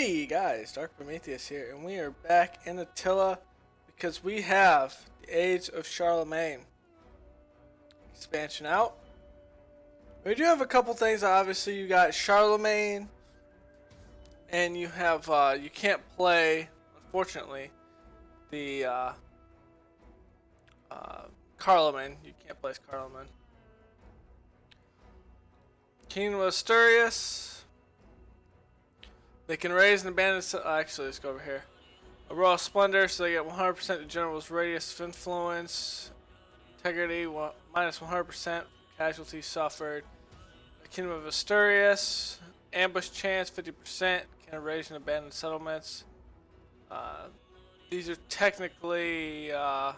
Hey guys, Dark Prometheus here, and we are back in Attila because we have the Age of Charlemagne expansion out. We do have a couple things. Obviously, you got Charlemagne, and you have you can't play, unfortunately, the Carloman. You can't play as Carloman. Kingdom of Asturias. They can raise and abandon. Actually, let's go over here. A royal splendor, so they get 100% the general's radius of influence. Integrity, minus 100%. Casualties suffered. The Kingdom of Asturias. Ambush chance, 50%. Can raise and abandon settlements. These are technically the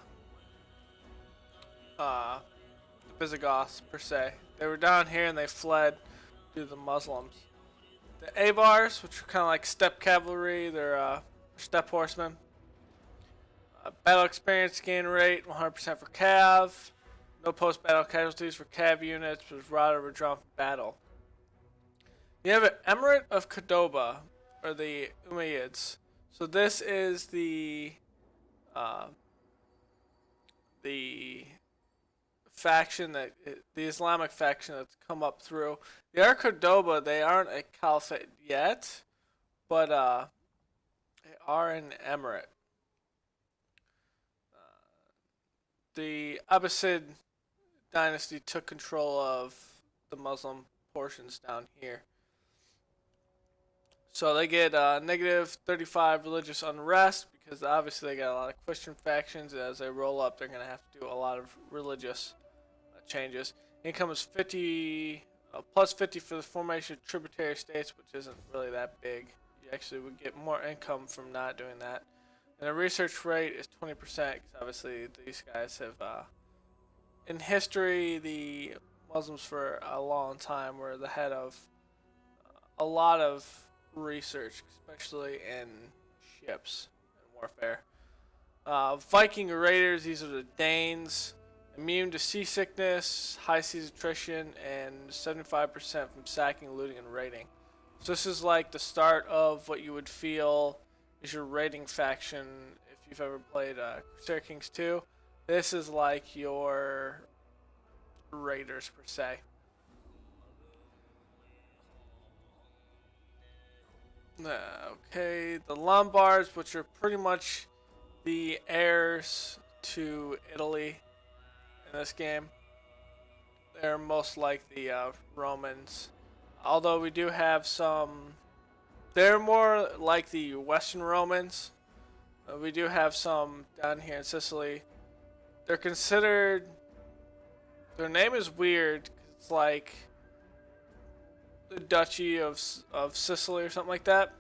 Visigoths, per se. They were down here and they fled to the Muslims. The Avars, which are kind of like steppe cavalry, they're steppe horsemen. Battle experience gain rate, 100% for Cav. No post-battle casualties for Cav units, but is routed or withdrawn from battle. You have an Emirate of Cordoba, or the Umayyads. So this is the faction that the Islamic faction that's come up through. They are Cordoba. They aren't a caliphate yet, but they are an emirate. The Abbasid dynasty took control of the Muslim portions down here. So they get negative 35 religious unrest because obviously they got a lot of Christian factions. As they roll up, they're going to have to do a lot of religious changes. Income is 50 plus 50 for the formation of tributary states, which isn't really that big. You actually would get more income from not doing that. And the research rate is 20% because obviously these guys have in history, the Muslims for a long time were the head of a lot of research, especially in ships and warfare. Viking raiders, these are the Danes. Immune to seasickness, high seas attrition, and 75% from sacking, looting, and raiding. So this is like the start of what you would feel is your raiding faction if you've ever played Crusader Kings 2. This is like your raiders per se. Okay, the Lombards, which are pretty much the heirs to Italy. In this game, they're most like the Romans, although we do have some. They're more like the Western Romans. We do have some down here in Sicily. They're considered. Their name is weird. 'Cause it's like the Duchy of Sicily or something like that.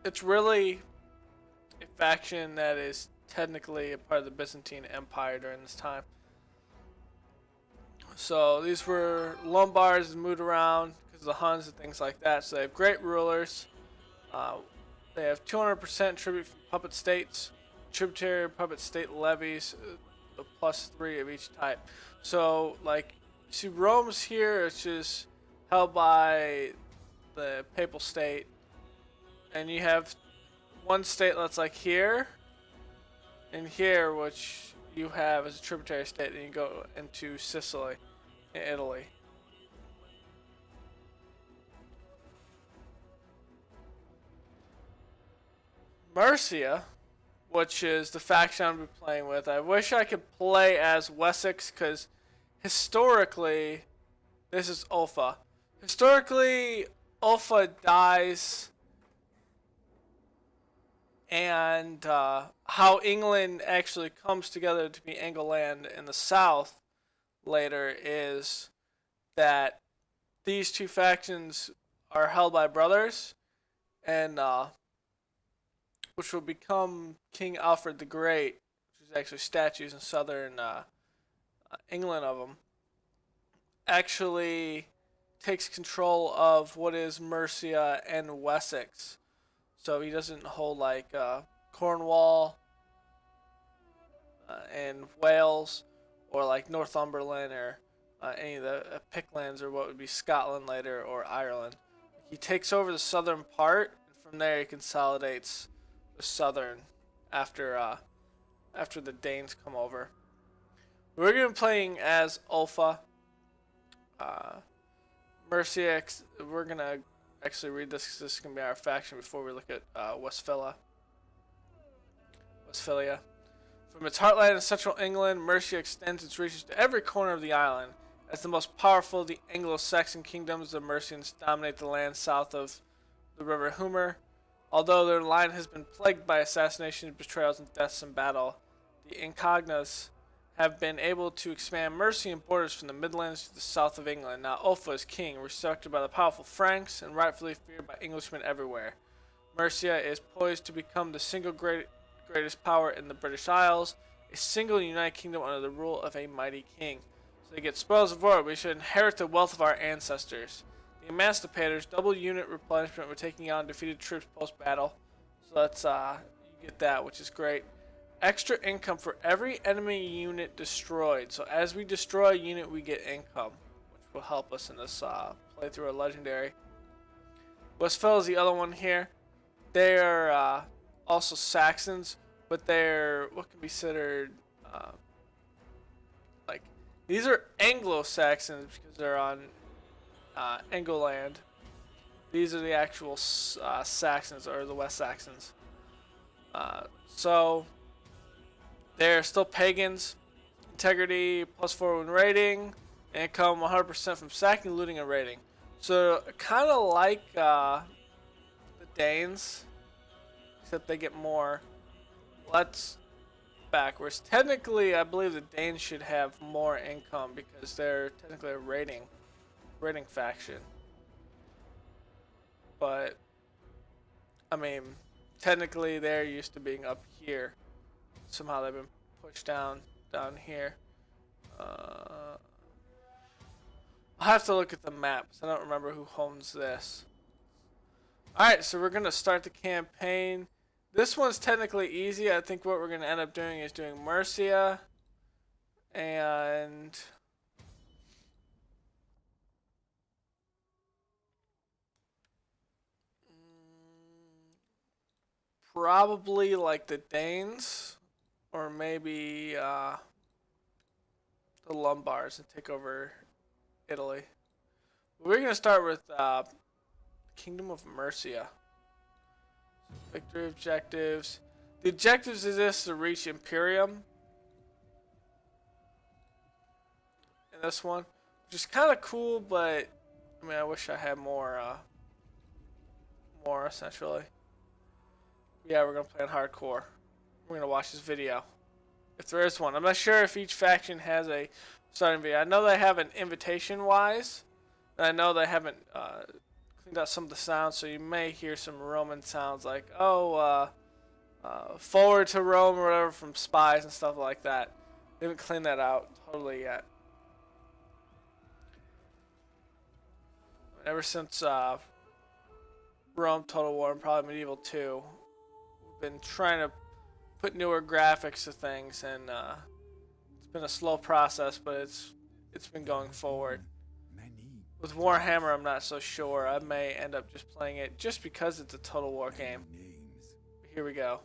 It's really a faction that is technically a part of the Byzantine Empire during this time. So these were Lombards moved around because of the Huns and things like that. So they have great rulers. They have 200% tribute from puppet states, tributary puppet state levies, the +3 of each type. So like, see Rome's here, it's just held by the papal state, and you have one state that's like here, and here, which you have as a tributary state, and you go into Sicily. In Italy. Mercia, which is the faction I'm going to be playing with. I wish I could play as Wessex because historically, this is Ulfa. Historically, Ulfa dies, and how England actually comes together to be England in the south later is that these two factions are held by brothers, and which will become King Alfred the Great, which is actually statues in southern England of him, actually takes control of what is Mercia and Wessex. So he doesn't hold like Cornwall and Wales, or like Northumberland, or any of the Picklands, or what would be Scotland later, or Ireland. He takes over the southern part, and from there he consolidates the southern after after the Danes come over. We're gonna be playing as Ulfa. Mercia. We're gonna actually read this because this is gonna be our faction before we look at Westphalia. From its heartland in central England, Mercia extends its reaches to every corner of the island. As the most powerful of the Anglo-Saxon kingdoms, the Mercians dominate the land south of the River Humber. Although their line has been plagued by assassinations, betrayals, and deaths in battle, the Incognas have been able to expand Mercian borders from the Midlands to the south of England. Now Ulfa is king, respected by the powerful Franks, and rightfully feared by Englishmen everywhere. Mercia is poised to become the single greatest power in the British Isles, a single united kingdom under the rule of a mighty king. So they get spoils of war. We should inherit the wealth of our ancestors. The Emancipators double unit replenishment when taking on defeated troops post-battle. So that's you get that, which is great. Extra income for every enemy unit destroyed. So as we destroy a unit, we get income, which will help us in this playthrough of Legendary. Westphalia is the other one here. They are also Saxons, but they're what can be considered like these are Anglo-Saxons because they're on England. These are the actual Saxons, or the West Saxons. So they're still pagans. Integrity +4 when raiding. Income 100% from sacking, looting, and raiding. So kind of like the Danes, except they get more. Let's backwards. Technically, I believe the Danes should have more income because they're technically a raiding faction. But I mean, technically they're used to being up here. Somehow they've been pushed down here. I'll have to look at the map because I don't remember who owns this. Alright, so we're gonna start the campaign. This one's technically easy. I think what we're gonna end up doing is doing Mercia and probably like the Danes, or maybe the Lombards and take over Italy. We're going to start with Kingdom of Mercia. Victory objectives. The objectives is this to reach Imperium. In this one, which is kind of cool, but I mean, I wish I had more essentially. Yeah, we're gonna play on hardcore. We're gonna watch this video, if there is one. I'm not sure if each faction has a starting video. I know they have an invitation-wise, and I know they haven't cleaned out some of the sounds, so you may hear some Roman sounds like forward to Rome or whatever from spies and stuff like that. They haven't cleaned that out totally yet. Ever since Rome Total War and probably Medieval 2, we've been trying to put newer graphics to things, and it's been a slow process, but it's been going forward. With Warhammer, I'm not so sure. I may end up just playing it just because it's a Total War game. Here we go.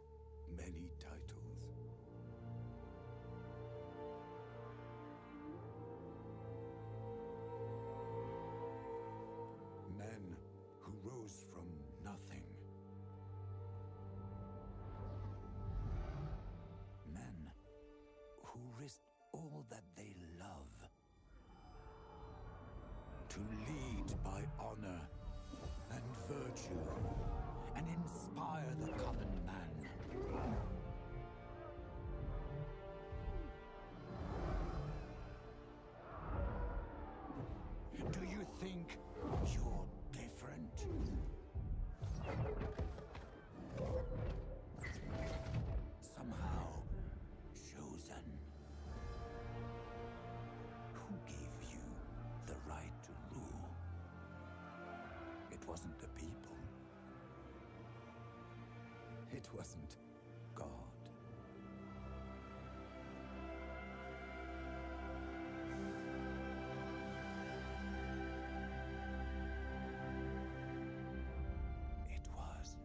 Many titles. Men who rose from nothing. Men who risked all that they love to lead by honor and virtue and inspire the common man. Do you think you're different? Somehow chosen. Who gave you the right to rule? It wasn't the people. It wasn't God. It was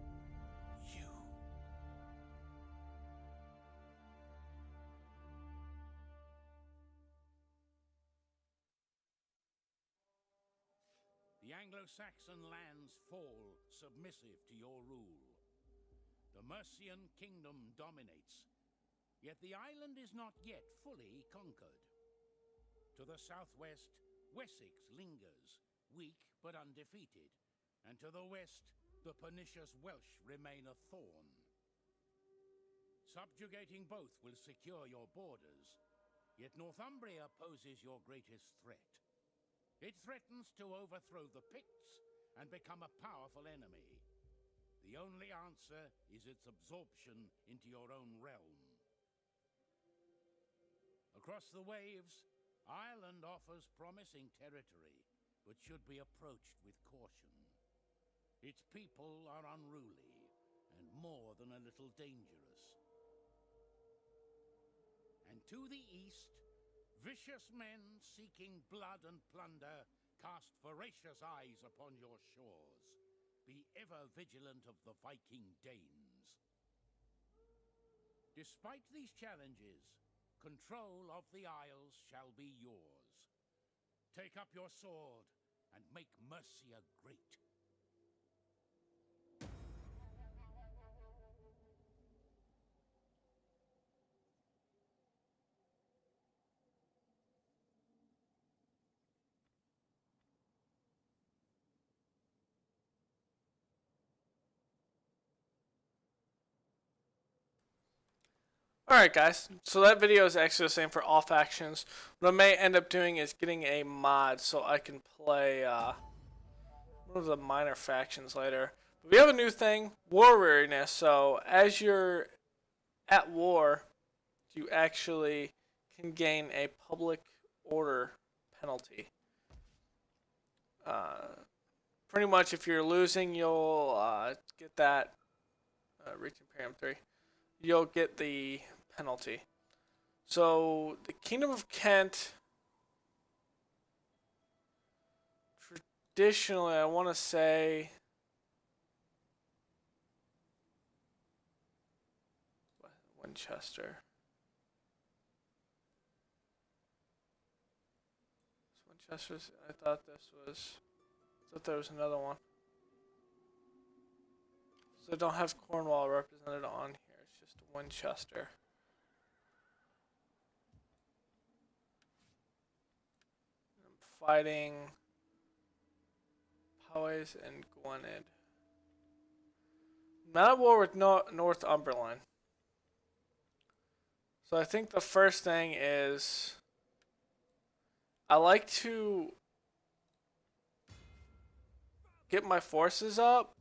Anglo-Saxon lands fall submissive to your rule. The Mercian kingdom dominates, yet the island is not yet fully conquered. To the southwest, Wessex lingers, weak but undefeated, and to the west, the pernicious Welsh remain a thorn. Subjugating both will secure your borders, yet Northumbria poses your greatest threat. It threatens to overthrow the Picts and become a powerful enemy. The only answer is its absorption into your own realm. Across the waves, Ireland offers promising territory, but should be approached with caution. Its people are unruly, and more than a little dangerous. And to the east, vicious men seeking blood and plunder cast voracious eyes upon your shores. Be ever vigilant of the Viking Danes. Despite these challenges, control of the Isles shall be yours. Take up your sword and make Mercia great. Alright guys, so that video is actually the same for all factions. What I may end up doing is getting a mod so I can play one of the minor factions later. But we have a new thing, war weariness. So as you're at war, you actually can gain a public order penalty. Pretty much if you're losing, you'll get that, reach Imperium 3. You'll get the penalty. So the Kingdom of Kent, traditionally, I want to say Winchester. Winchester's. I thought there was another one. So I don't have Cornwall represented on here. It's just Winchester. I'm fighting Powys and Gwynedd. I'm not at war with Northumberland. So I think the first thing is I like to get my forces up.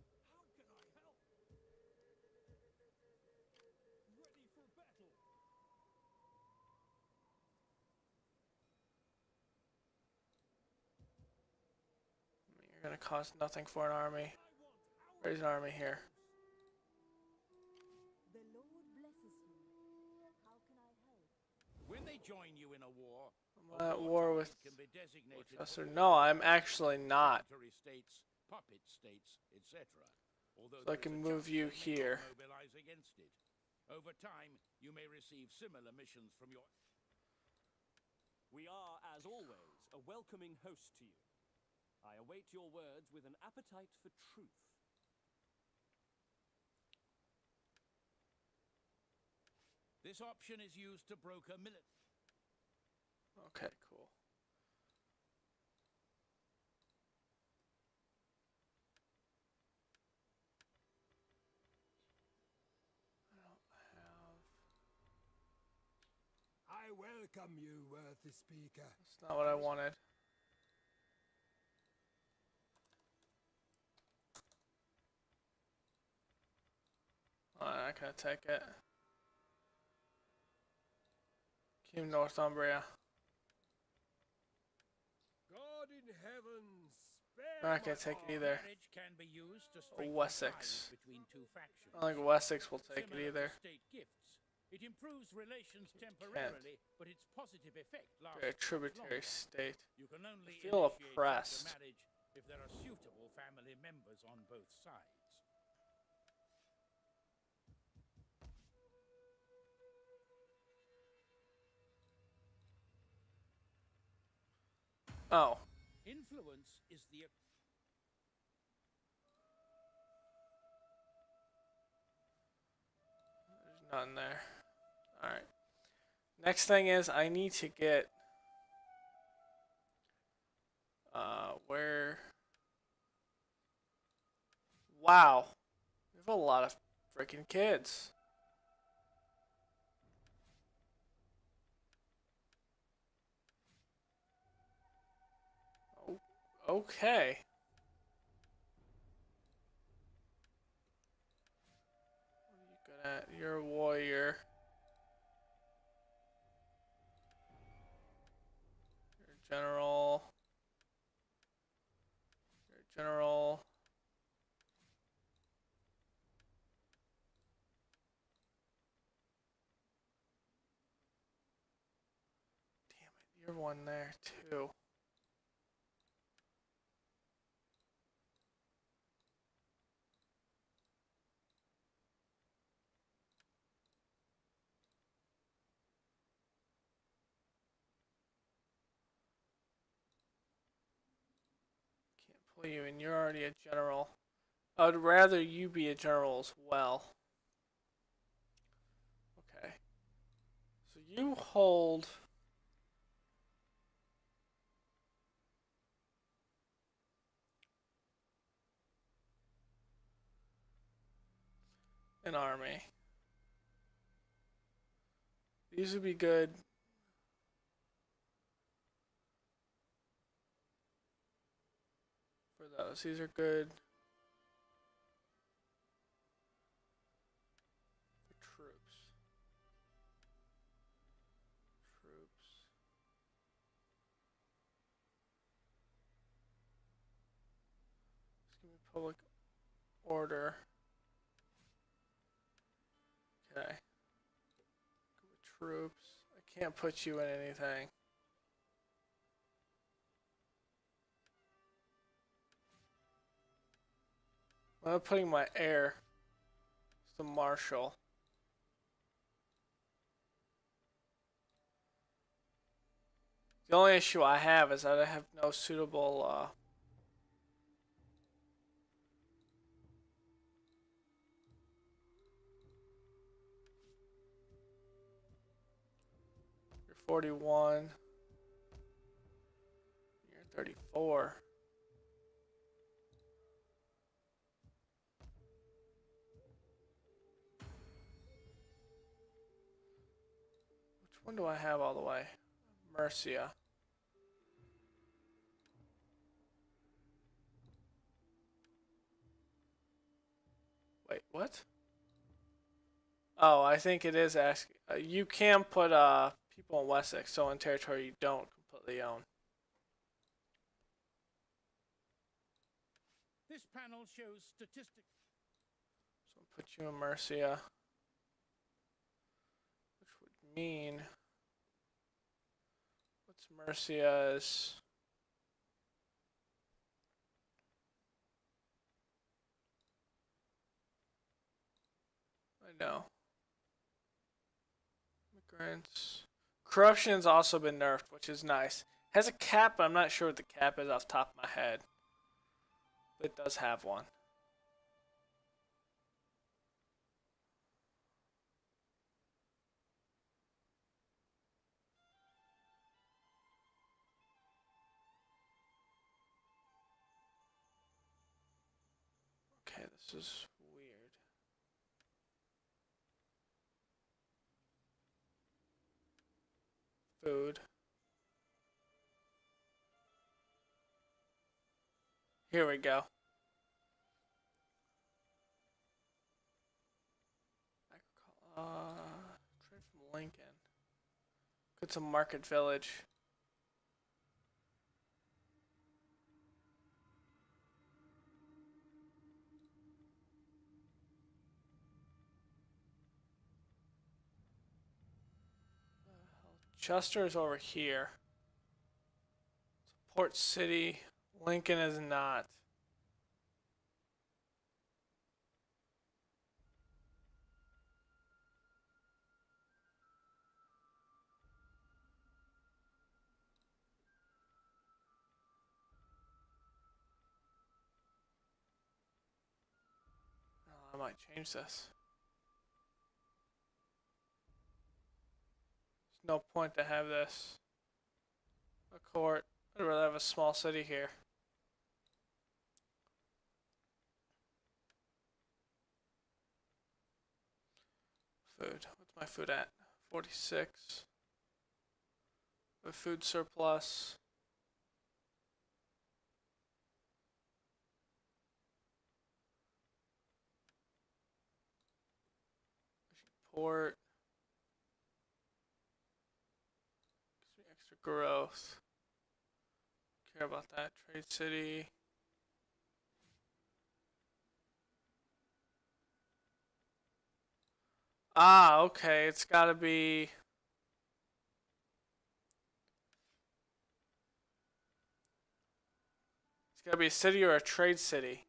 You're gonna cost nothing for an army. Raise an army here. The Lord blesses you. How can I help? When they join you in a war, I'm at war with can be designated Winchester. No, I'm actually not. states, puppet states, etc. Although So I can move you here. Mobilize against it. Over time, you may receive similar missions from your. We are, as always, a welcoming host to you. I await your words with an appetite for truth. This option is used to broker military. Okay, cool. I welcome you, worthy speaker. That's not what I wanted. I'm not gonna take it. King Northumbria. God in heaven, spare I'm not gonna take it either. Marriage can be used to Or strengthen Wessex. ties between two factions. I don't think Wessex will take it Similar to either. state gifts. It improves relations temporarily, but its positive effect lasts They're a much tributary longer. state. You can only feel initiate such a oppressed. marriage if there are suitable family members on both sides. Oh. Influence is the None there. Alright. Next thing is I need to get where wow. We have a lot of freaking kids. Oh, okay. What are you good at? You're a warrior. You're a general. You're a general. Damn it, you're one there too. Can't pull you in. You're already a general. I'd rather you be a general as well. Okay. So you hold. An army. These would be good. For those. These are good. For troops. Troops. Let's give me public order. Okay. Troops. I can't put you in anything. I'm putting my heir. It's the marshal. The only issue I have is that I have no suitable you're 41. You're 34. Which one do I have all the way? Mercia. Wait, what? Oh, I think it is asking. You can put people in Wessex, so in territory you don't completely own. This panel shows statistics. So I'll put you in Mercia, which would mean what's Mercia's? I know. Immigrants. Corruption's also been nerfed, which is nice. Has a cap, but I'm not sure what the cap is off the top of my head. But it does have one. Okay, this is weird. Food. Here we go. Trade from Lincoln. Go to Market Village. Chester is over here. Port City. Lincoln is not. Oh, I might change this. no point to have this. A court. I'd rather have a small city here. Food. What's my food at? 46. A food surplus. Port. Gives me extra growth. Care about that. Trade city. Ah, okay. It's gotta be. It's gotta be a city or a trade city.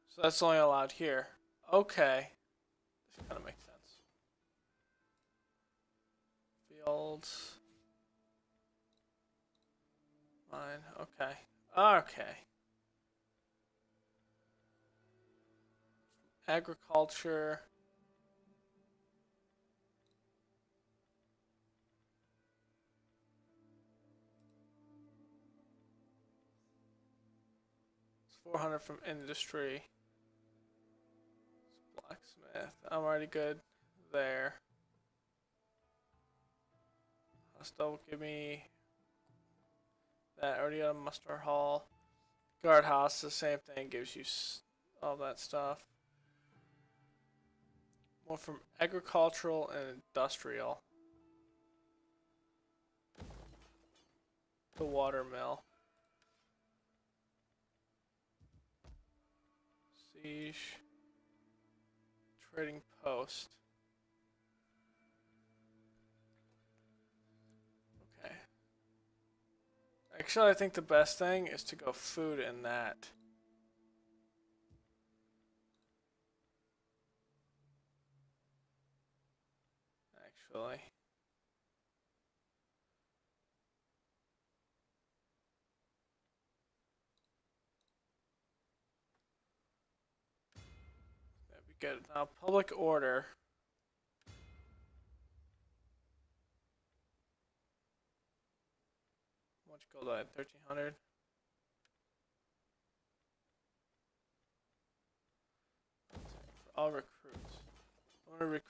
So that's only allowed here. Okay. This kind of makes sense. Fields. Mine. Okay. Okay. Agriculture. It's 400 from industry. It's blacksmith. I'm already good there. Still give me that. Already got a muster hall. Guardhouse, the same thing. Gives you all that stuff. More from agricultural and industrial. The watermill. Siege. Trading post. Okay. Actually, I think the best thing is to go food in that. Actually. That'd be good. Now, public order. How much gold do I have? 1,300. For all recruits. I want to recruit.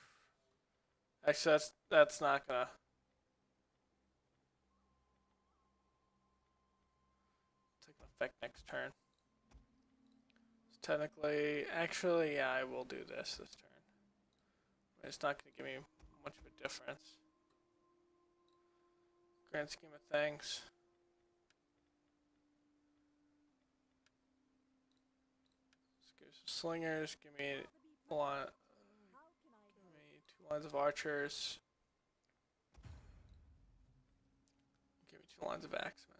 Actually, that's not gonna. Take effect next turn. So technically, actually, yeah, I will do this turn. But it's not gonna give me much of a difference. Grand scheme of things. Let's give some slingers. Give me one. Give me 2 lines of archers. Give me 2 lines of axemen.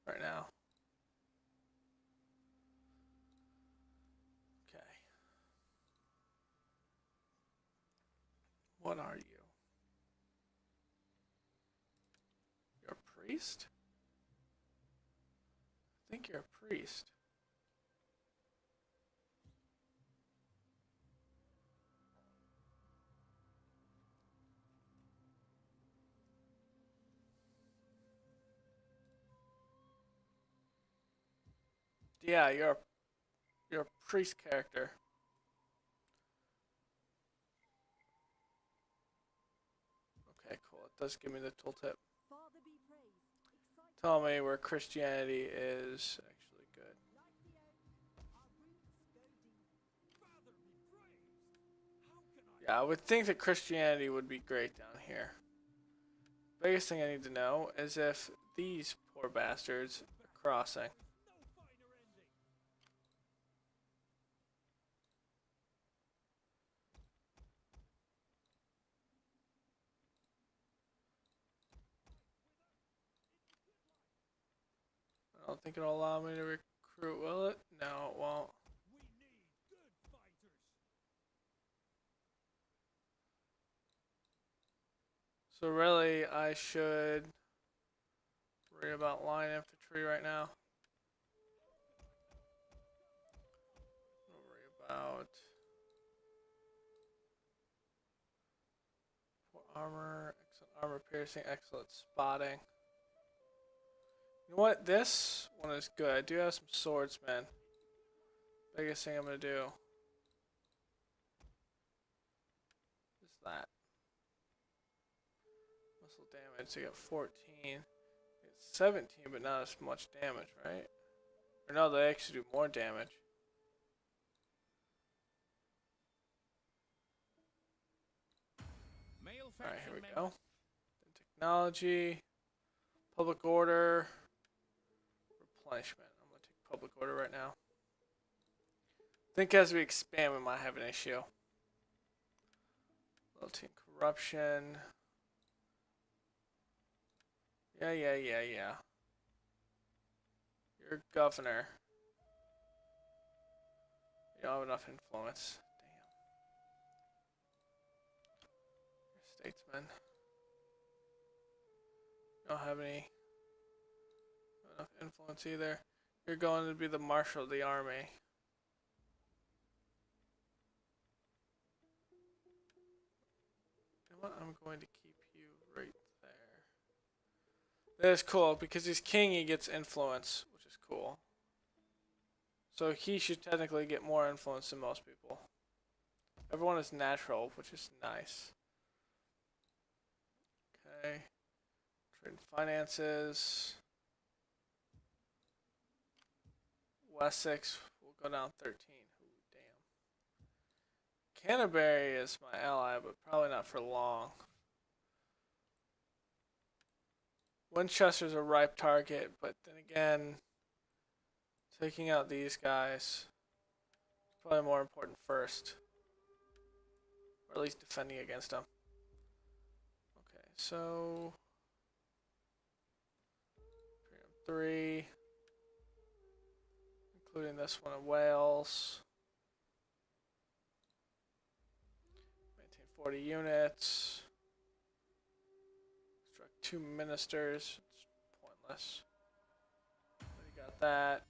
Right now. Okay. What are you? You're a priest? I think you're a priest. Yeah, you're a priest character. Okay, cool. It does give me the tooltip. Father be praised. Exciting. Tell me where Christianity is actually good. Like the oak, our roots go deep. Father be praised! How can I... Yeah, I would think that Christianity would be great down here. Biggest thing I need to know is if these poor bastards are crossing. No finer ending! I don't think it'll allow me to recruit, will it? No, it won't. We need good fighters! So really, I should worry about line infantry right now. Don't worry about poor armor, excellent armor piercing, excellent spotting. You know what? This one is good. I do have some swordsmen. Biggest thing I'm gonna do is that. Muscle damage. I got 14. I got 17, but not as much damage, right? Or no, they actually do more damage. Alright, here we go. Technology, public order, replenishment. I'm gonna take public order right now. I think as we expand, we might have an issue. Loyalty and corruption. Yeah. You're governor. You don't have enough influence. Damn. You're statesman. You don't have enough influence either. You're going to be the marshal of the army. You know what? I'm going to keep you right there. That is cool because he's king. He gets influence, which is cool. So he should technically get more influence than most people. Everyone is natural, which is nice. Okay. Trade and finances. Wessex will go down 13. Ooh, damn. Canterbury is my ally, but probably not for long. Winchester's a ripe target, but then again, taking out these guys is probably more important first. Or at least defending against them. Okay, so 3, including this one in Wales. Maintain 40 units. Construct 2 ministers. It's pointless. Already got that.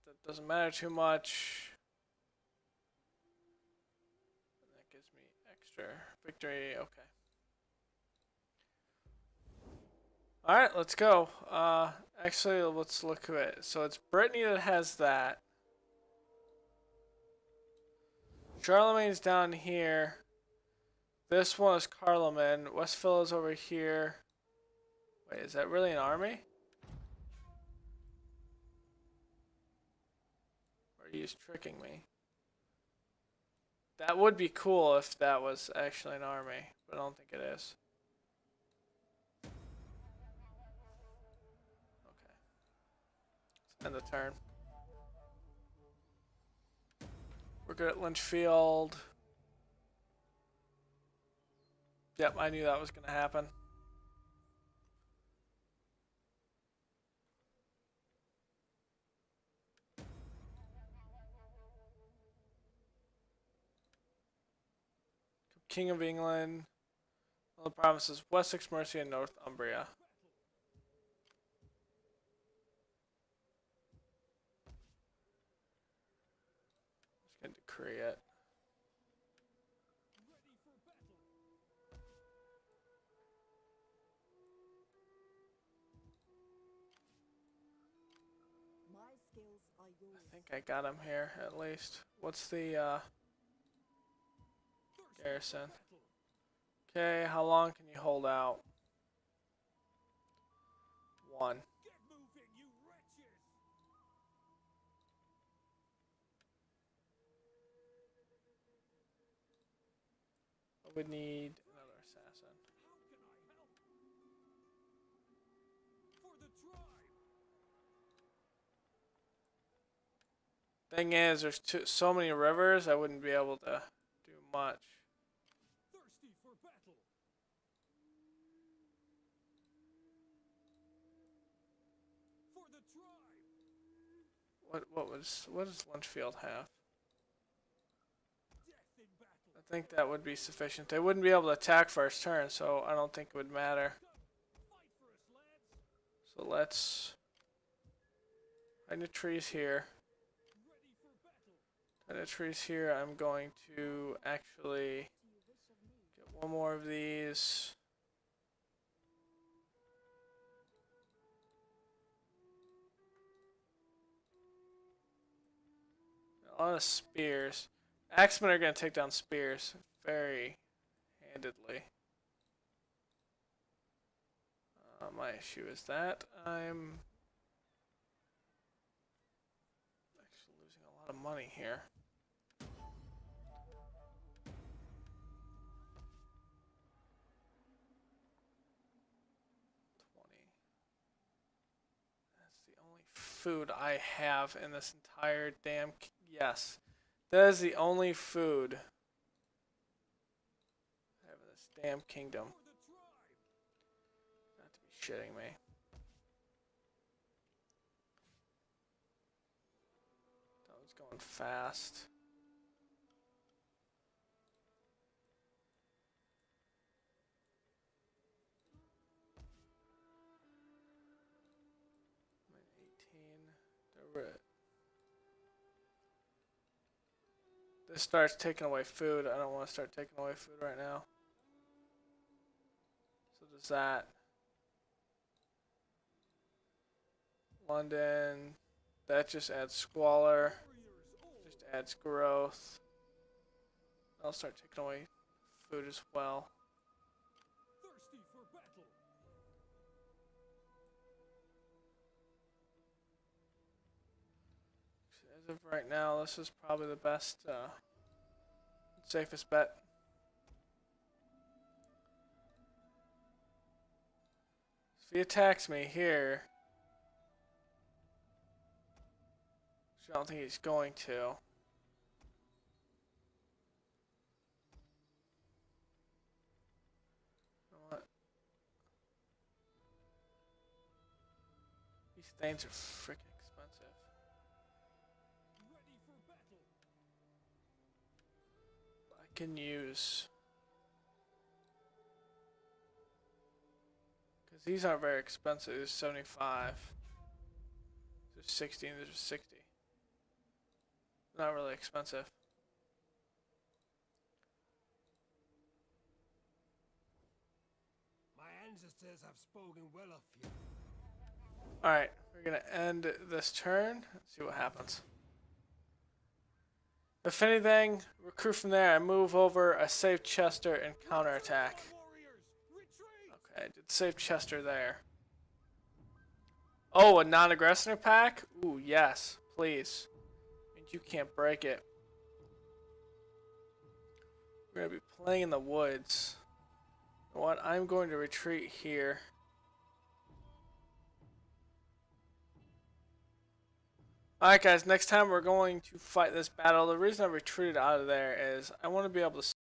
That doesn't matter too much. That gives me extra victory. Okay. Alright, let's go. Actually, let's look at it. So it's Brittany that has that. Charlemagne's down here. This one is Carloman. Westphal is over here. Wait, is that really an army? Or are you just tricking me? That would be cool if that was actually an army, but I don't think it is. Okay. Let's end the turn. We're good at Lynchfield. Yep, I knew that was going to happen. King of England. All the provinces: Wessex, Mercia, and Northumbria. Just gonna decree it. My skills are yours. I think I got him here at least. What's the garrison? Okay, how long can you hold out? 1. Get moving, you wretches! I would need another assassin. How can I help? For the tribe! Thing is, there's so many rivers, I wouldn't be able to do much. Thirsty for battle! For the tribe! What does Lynchfield have? Death think that would be sufficient. They wouldn't be able to attack first turn, so I don't think it would matter. So let's find the trees here. Find the trees here. I'm going to actually get one more of these. A lot of spears. Axemen are going to take down spears very handedly. My issue is that I'm actually losing a lot of money here. That's the only food I have in this entire damn... Yes, that is the only food I have in this damn kingdom. Not to be shitting me. That was going fast. I'm at 18. This starts taking away food. I don't want to start taking away food right now. So does that. London. That just adds squalor. Just adds growth. I'll start taking away food as well. Thirsty for battle. As of right now, this is probably the best, safest bet. If he attacks me here, which I don't think he's going to. You know what? These things are freaking expensive. Ready for battle. I can use, because these aren't very expensive. There's 75. There's 60 and there's 60. Not really expensive. My ancestors have spoken well of you. Alright, we're gonna end this turn. Let's see what happens. If anything, recruit from there. I move over, I save Chester and counterattack. Warriors, retreat. Okay, I did save Chester there. Oh, a non-aggressor pack? Ooh, yes, please. And you can't break it. We're gonna be playing in the woods. You know what? I'm going to retreat here. Alright guys, next time we're going to fight this battle. The reason I retreated out of there is I want to be able to